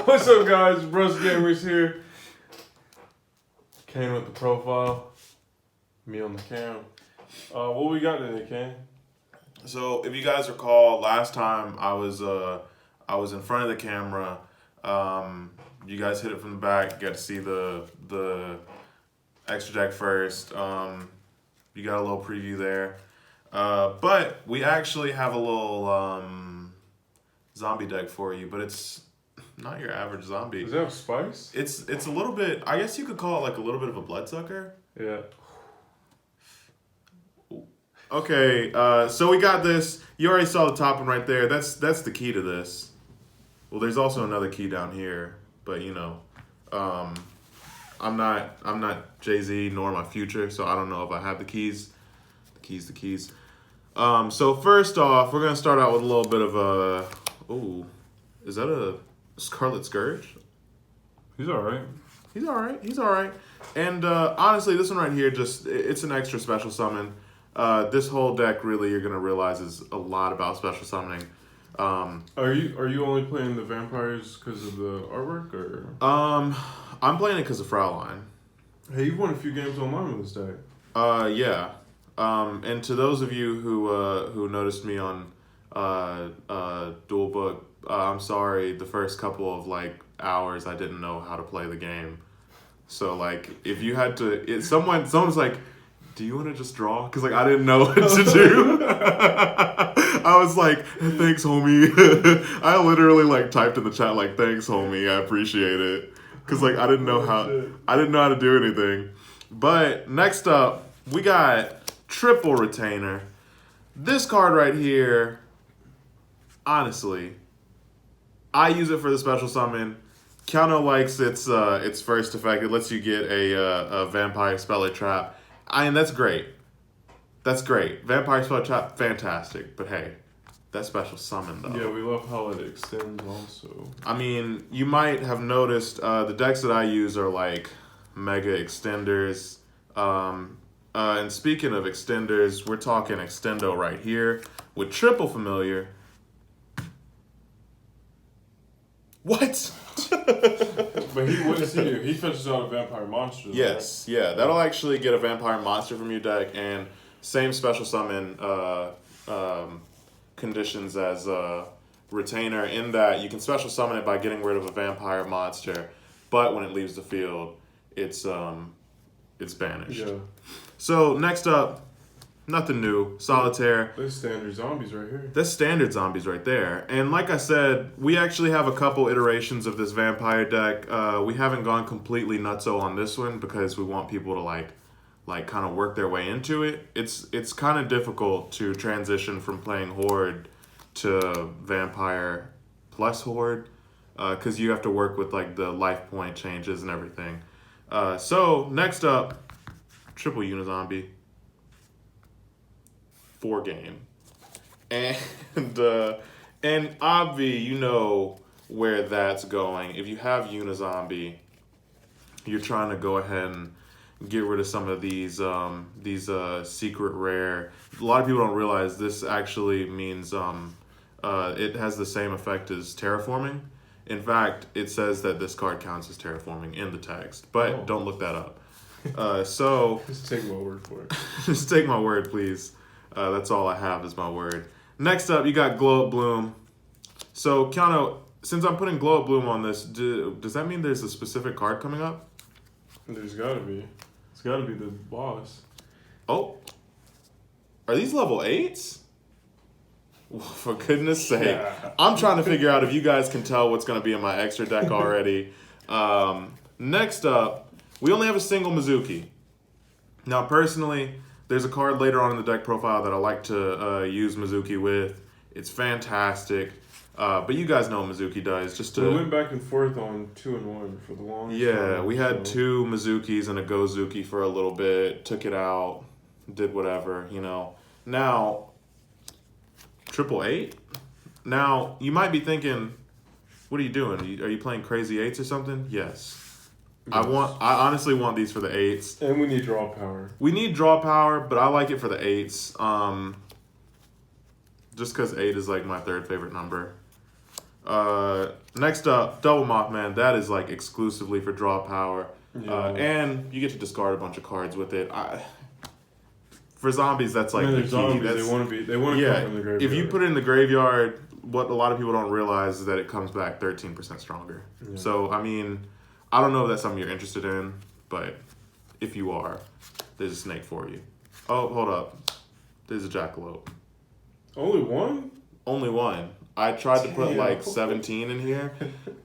What's up, guys? Broskiis here. Kane with the profile. Me on the cam. What we got today, Kane? So, if you guys recall, last time I was in front of the camera. You guys hit it from the back. You got to see the extra deck first. You got a little preview there. But we actually have a little zombie deck for you, but it's not your average zombie. Does it have spice? It's a little bit, I guess you could call it like a little bit of a bloodsucker. Yeah. Okay, so we got this. You already saw the top one right there. That's the key to this. Well, there's also another key down here, but you know, I'm not Jay-Z nor my future, so I don't know if I have the keys. The keys. So first off, we're gonna start out with a little bit of a. Oh, is that a Scarlet Scourge? He's alright. He's alright. And honestly, this one right here, it's an extra special summon. This whole deck, really, you're gonna realize is a lot about special summoning. Are you only playing the vampires because of the artwork, or? I'm playing it because of Fraulein. Hey, you've won a few games online with this deck. Yeah. And to those of you who noticed me on Dual Book, I'm sorry. The first couple of hours, I didn't know how to play the game. So if you had to, someone's like, do you want to just draw? Because I didn't know what to do. I was like, thanks, homie. I literally typed in the chat thanks, homie. I appreciate it. Because I didn't know how to do anything. But next up, we got Triple Retainer. This card right here, honestly, I use it for the special summon. Couno likes its first effect. It lets you get a Vampire Speller Trap. That's great. That's great. Vampire Speller Trap, fantastic. But hey, that special summon though. Yeah, we love how it extends also. You might have noticed the decks that I use are mega extenders. And speaking of extenders, we're talking extendo right here with Triple Familiar. What? But what does he do? He fetches out a vampire monster. Yes, right? Yeah. That'll actually get a vampire monster from your deck, and same special summon conditions as Retainer, in that you can special summon it by getting rid of a vampire monster, but when it leaves the field, it's banished. Yeah. So next up, nothing new. Solitaire. There's standard zombies right here. That's standard zombies right there. And like I said, we actually have a couple iterations of this vampire deck. We haven't gone completely nutso on this one because we want people to kind of work their way into it. It's kind of difficult to transition from playing Horde to Vampire plus Horde because you have to work with the life point changes and everything. So next up, Triple Unizombie. 4-game. And obvi, you know where that's going. If you have Unizombie, you're trying to go ahead and get rid of some of these secret rare. A lot of people don't realize this actually means it has the same effect as terraforming. In fact, it says that this card counts as terraforming in the text, but don't look that up. So just take my word for it. Just take my word, please. That's all I have is my word. Next up, you got Glow Up Bloom. So, Keanu, since I'm putting Glow Up Bloom on this, does that mean there's a specific card coming up? There's gotta be. It's gotta be the boss. Oh. Are these level 8s? Well, for goodness sake. Yeah. I'm trying to figure out if you guys can tell what's going to be in my extra deck already. Next up, we only have a single Mizuki. Now, personally, there's a card later on in the deck profile that I like to use Mizuki with. It's fantastic. But you guys know what Mizuki does. We went back and forth on 2 and 1 for the longest time. Yeah, we had 2 Mizukis and a Gozuki for a little bit. Took it out. Did whatever, Now, 888? Now, you might be thinking, what are you doing? Are you playing crazy 8s or something? Yes. I honestly want these for the 8s. And we need draw power. We need draw power, but I like it for the 8s. Just because 8 is my 3rd favorite number. Next up, Double Mothman. That is like exclusively for draw power. Yeah. And you get to discard a bunch of cards with it. For zombies, that's like I mean, the they're key. zombies. They want to come from the graveyard. If you put it in the graveyard, what a lot of people don't realize is that it comes back 13% stronger. Yeah. So, I mean, I don't know if that's something you're interested in, but if you are, there's a snake for you. Oh, hold up. There's a jackalope. Only one? Only one. I tried to put like 17 in here.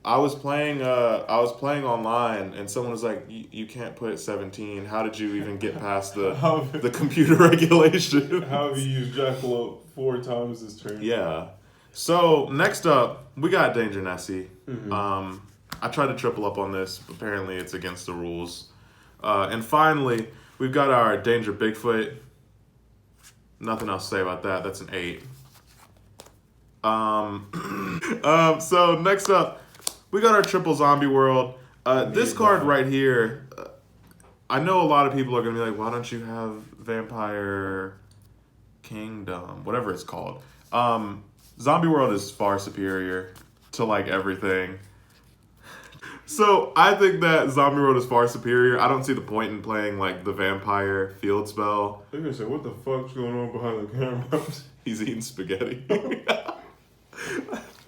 I was playing online and someone was like, you can't put 17. How did you even get past the computer regulation? How have you used Jackalope 4 times this turn? Yeah. So next up, we got Danger Nessie. Mm-hmm. I tried to triple up on this, but apparently it's against the rules. And finally, we've got our Danger Bigfoot. Nothing else to say about that. That's an 8. So next up, we got our triple zombie world. This card right here, I know a lot of people are gonna be like, why don't you have Vampire Kingdom, whatever it's called. Zombie world is far superior to like everything. So I think that Zombie World is far superior. I don't see the point in playing like the vampire field spell. They're gonna say, what the fuck's going on behind the camera? He's eating spaghetti. I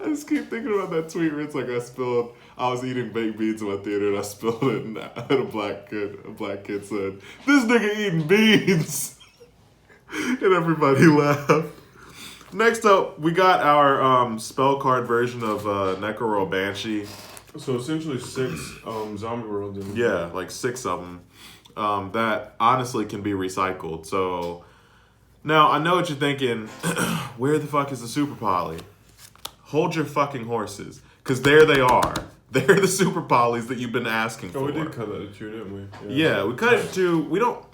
just keep thinking about that tweet where it's like I was eating baked beans in my theater and I spilled it and a black kid said, this nigga eating beans. And everybody laughed. Next up, we got our spell card version of Necro Banshee. So essentially 6 zombie worlds. Yeah, like 6 of them that honestly can be recycled. So now I know what you're thinking. Where the fuck is the Super Poly? Hold your fucking horses, because there they are. They're the Super Polys that you've been asking for. Oh, we did cut that at 2, didn't we? Yeah, we cut it to 2. We don't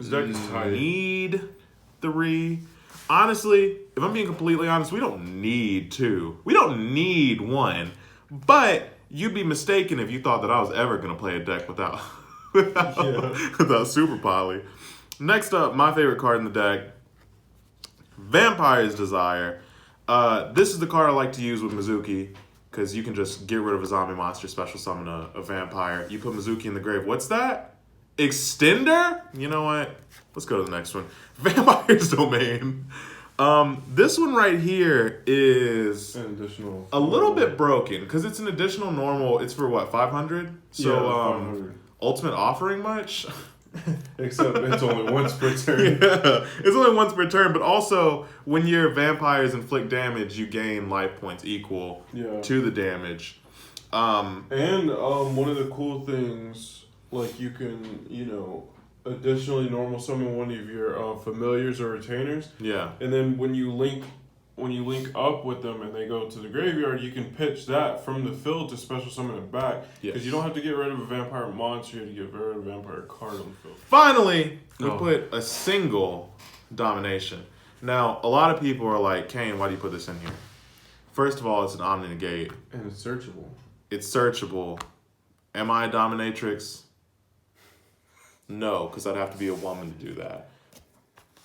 need 3. Honestly, if I'm being completely honest, we don't need 2. We don't need 1. But you'd be mistaken if you thought that I was ever going to play a deck without Super Poly. Next up, my favorite card in the deck, Vampire's Desire. This is the card I like to use with Mizuki, because you can just get rid of a zombie monster, special summon a vampire. You put Mizuki in the grave. What's that? Extender? You know what? Let's go to the next one. Vampire's Domain. This one right here is an additional a little bit broken, because it's an additional normal. It's for what, 500? So, yeah, 500. Ultimate Offering much? Except it's only once per turn. Yeah, it's only once per turn, but also when your vampires inflict damage, you gain life points equal to the damage. And one of the cool things, like you can, additionally normal summon one of your familiars or retainers. Yeah. And then when you link up with them and they go to the graveyard, you can pitch that from the field to special summon it back. Because you don't have to get rid of a vampire monster, you have to get rid of a vampire card on the field. Finally, we put a single domination. Now, a lot of people are like, Kane, why do you put this in here? First of all, it's an Omni Negate. And it's searchable. It's searchable. Am I a dominatrix? No, because I'd have to be a woman to do that.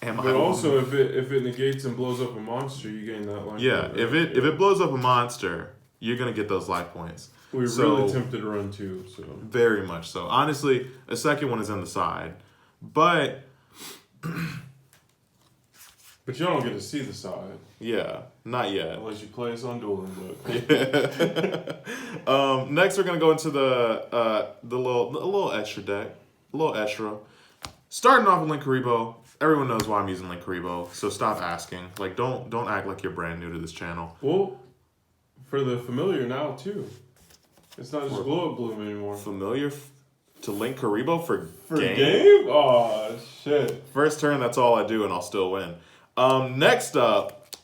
But also, if it negates and blows up a monster, you gain that life. Yeah, if it blows up a monster, you're gonna get those life points. We really tempted to run 2, so very much so. Honestly, a second one is on the side, but you don't get to see the side. Yeah, not yet. Unless you play us on Dueling Book. Yeah. Next, we're gonna go into the little extra deck, a little extra. Starting off with Linkuriboh. Everyone knows why I'm using Linkuriboh, so stop asking. Like, don't act like you're brand new to this channel. Well, for the familiar now too. It's not just Glow Up Bloom anymore. Familiar to Linkuriboh for game? Oh shit! First turn, that's all I do, and I'll still win. Next up,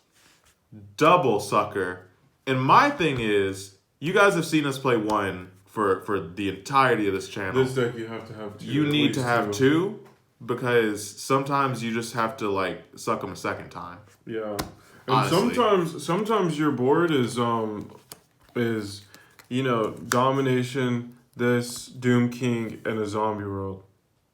Double Sucker. And my thing is, you guys have seen us play 1 for the entirety of this channel. This deck you have to have 2. You need to have 2. Because sometimes you just have to like suck them a second time. Yeah, and sometimes your board is domination, this Doom King, and a zombie world.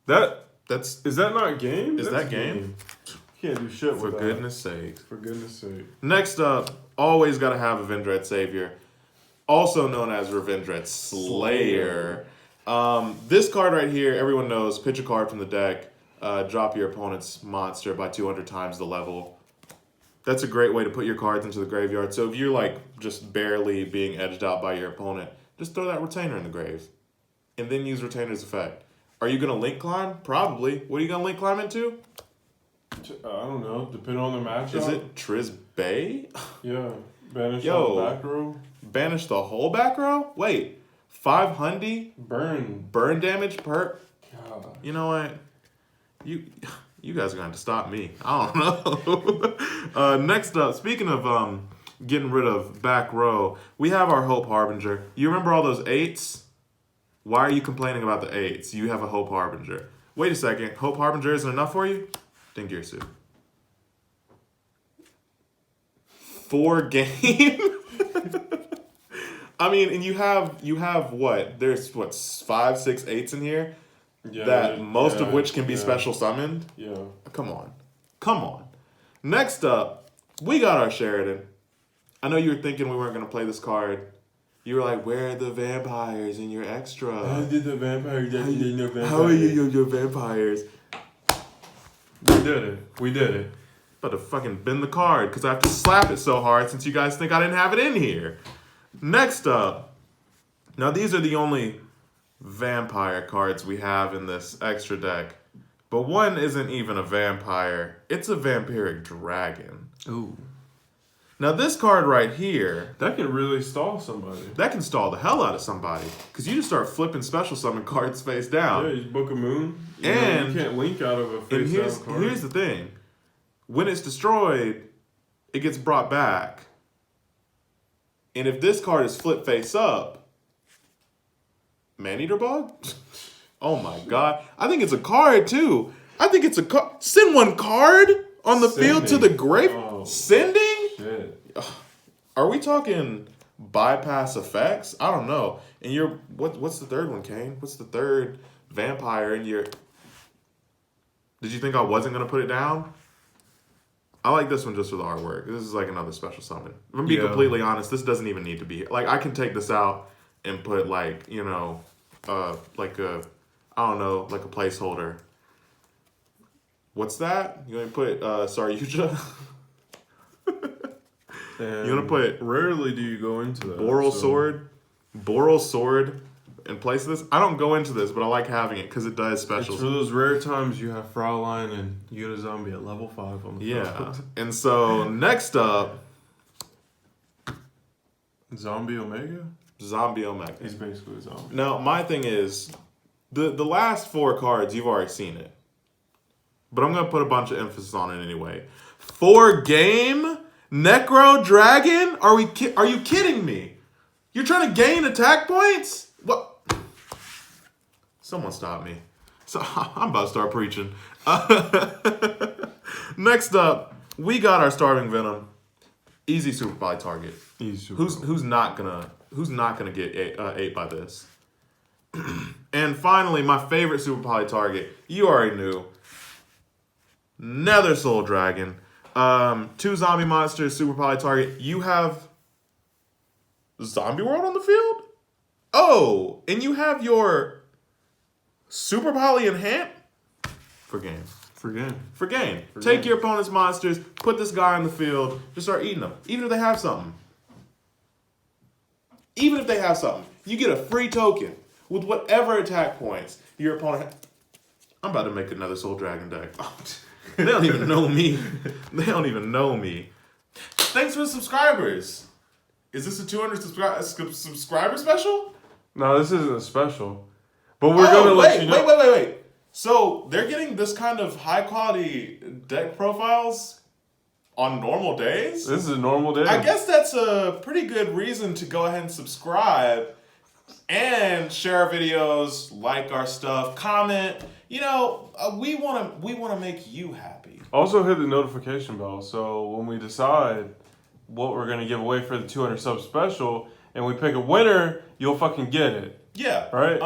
Is that not game? Is that game? You can't do shit with that. For goodness sake. For goodness sake. Next up, always gotta have a Vendread Savior. also known as Revendread Slayer. This card right here, everyone knows, pitch a card from the deck, drop your opponent's monster by 200 times the level. That's a great way to put your cards into the graveyard. So if you're like just barely being edged out by your opponent, just throw that retainer in the grave. And then use retainer's effect. Are you going to link climb? Probably. What are you going to link climb into? I don't know. Depending on the matchup. Is it Triz Bay? Yeah. Banish all the back row. Banish the whole back row? Wait. 500? Burn damage per... God. You know what? You guys are going to have to stop me. I don't know. Next up, speaking of getting rid of back row, we have our Hope Harbinger. You remember all those 8s? Why are you complaining about the 8s? You have a Hope Harbinger. Wait a second. Hope Harbinger isn't enough for you? Then Girsu. 4 game? I mean, and you have what? There's what, 5, 6, 8s in here? Yeah, that most of which can be special summoned? Yeah. Come on. Next up, we got our Sheridan. I know you were thinking we weren't going to play this card. You were like, where are the vampires in your extra? How did the vampires get no vampires? How are your vampires? We did it. About to fucking bend the card because I have to slap it so hard since you guys think I didn't have it in here. Next up. Now these are the only vampire cards we have in this extra deck. But one isn't even a vampire. It's a vampiric dragon. Ooh. Now this card right here, that can really stall somebody. That can stall the hell out of somebody. Because you just start flipping special summon cards face down. Yeah, you book a moon. You can't link out of a face down card. Here's the thing. When it's destroyed, it gets brought back. And if this card is flipped face up, Man-Eater Bug? Oh my god. I think it's a card too. I think it's a card. Send one card on the field to the grave. Oh. Sending? Shit. Are we talking bypass effects? I don't know. And what's the third one, Kane? What's the third vampire in your... Did you think I wasn't going to put it down? I like this one just for the artwork. This is like another special summon. If I'm being completely honest, this doesn't even need to be... Like, I can take this out and put like, you know, like a... I don't know, like a placeholder. What's that? You want to put Saryuja? You want to put... Rarely do you go into that. Boral Sword in place of this? I don't go into this, but I like having it because it does specials. It's for those rare times you have Fraulein and Yuta Zombie at level 5 on the field. And so, next up... Zombie Omega? Zombie Omega. He's basically a zombie. Now, my thing is... The last 4 cards, you've already seen it. But I'm going to put a bunch of emphasis on it anyway. 4 game Necro Dragon? Are you kidding me? You're trying to gain attack points? What? Someone stop me. So I'm about to start preaching. Next up, we got our Starving Venom. Easy super poly target. Who's not gonna get ate by this? And finally, my favorite super poly target. You already knew. Nether Soul Dragon. 2 zombie monsters, super poly target. You have Zombie World on the field? Oh, and you have your super poly enhance for game. Take your opponent's monsters, put this guy on the field, just start eating them. Even if they have something. You get a free token with whatever attack points your opponent has. I'm about to make another Soul Dragon deck. They don't even know me. Thanks for the subscribers. Is this a 200 subscriber special? No, this isn't a special. But we're going to let you know. Wait. So they're getting this kind of high quality deck profiles on normal days? This is a normal day. I guess that's a pretty good reason to go ahead and subscribe and share our videos, like our stuff, comment. You know, we want to make you happy. Also hit the notification bell so when we decide what we're going to give away for the 200 sub special and we pick a winner, you'll fucking get it. Yeah. Right?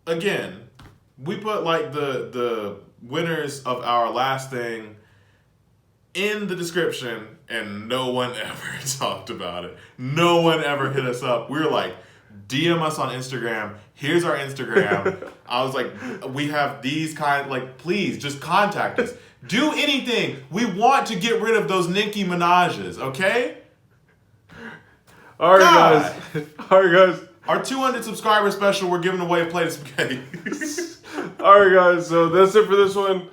Again, we put like the winners of our last thing in the description and no one ever talked about it. No one ever hit us up. We were like, DM us on Instagram. Here's our Instagram. I was like, we have these please just contact us. Do anything. We want to get rid of those Nicki Minaj's, okay? All right, guys. Our 200 subscriber special, we're giving away a plate of spaghetti. All right, guys. So that's it for this one.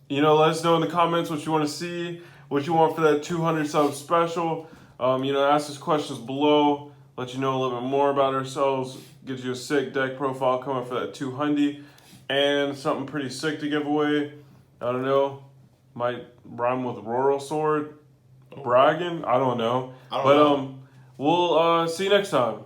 Let us know in the comments what you want to see, what you want for that 200 sub special. Ask us questions below. Let you know a little bit more about ourselves. Gives you a sick deck profile coming for that 200 and something pretty sick to give away. I don't know. Might rhyme with rural sword. Bragging. I don't know. We'll see you next time.